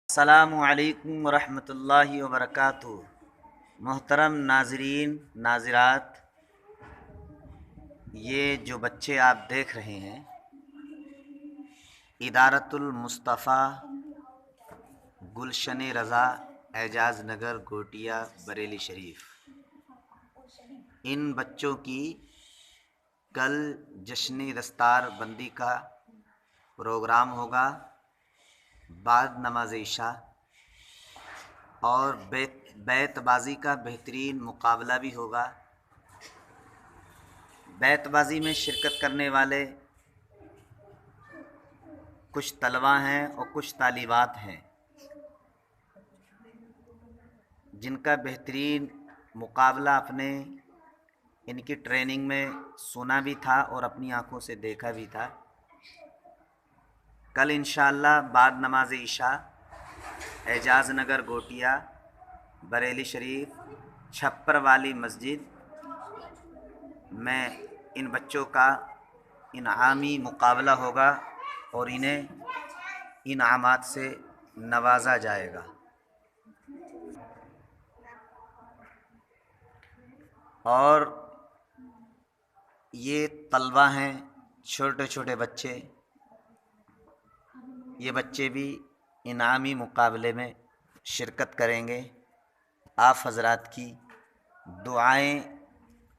السلام علیکم ورحمۃ اللہ وبرکاتہ۔ محترم ناظرین ناظرات، یہ جو بچے آپ دیکھ رہے ہیں ادارۃ المصطفیٰ گلشن رضا اعجاز نگر گوٹیا بریلی شریف، ان بچوں کی کل جشن دستار بندی کا پروگرام ہوگا بعد نماز عشاء، اور بیت بازی کا بہترین مقابلہ بھی ہوگا۔ بیت بازی میں شرکت کرنے والے کچھ طلباء ہیں اور کچھ طالبات ہیں جن کا بہترین مقابلہ ان کی ٹریننگ میں سنا بھی تھا اور اپنی آنکھوں سے دیکھا بھی تھا۔ کل انشاءاللہ بعد نماز عشاء اعجاز نگر گوٹیا بریلی شریف چھپر والی مسجد میں ان بچوں کا انعامی مقابلہ ہوگا اور انہیں انعامات سے نوازا جائے گا۔ اور یہ طلبہ ہیں، چھوٹے چھوٹے بچے، یہ بچے بھی انعامی مقابلے میں شرکت کریں گے۔ آپ حضرات کی دعائیں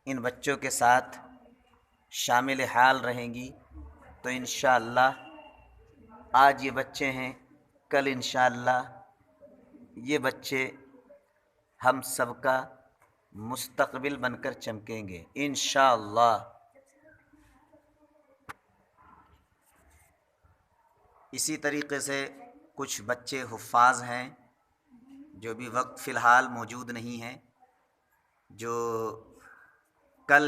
ان بچوں کے ساتھ شامل حال رہیں گی، تو انشاءاللہ آج یہ بچے ہیں، کل انشاءاللہ یہ بچے ہم سب کا مستقبل بن کر چمکیں گے انشاءاللہ۔ اسی طریقے سے کچھ بچے حفاظ ہیں جو بھی وقت فی الحال موجود نہیں ہیں، جو کل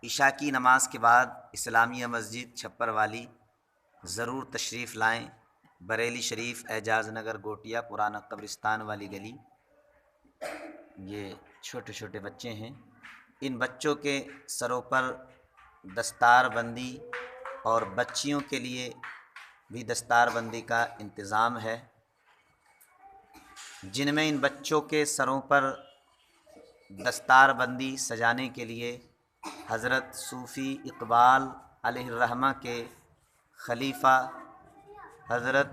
عشاء کی نماز کے بعد اسلامیہ مسجد چھپر والی ضرور تشریف لائیں۔ بریلی شریف اعجاز نگر گوٹیا پرانا قبرستان والی گلی۔ یہ چھوٹے چھوٹے بچے ہیں، ان بچوں کے سروں پر دستار بندی اور بچیوں کے لیے بھی دستار بندی کا انتظام ہے، جن میں ان بچوں کے سروں پر دستار بندی سجانے کے لیے حضرت صوفی اقبال علیہ الرحمہ کے خلیفہ حضرت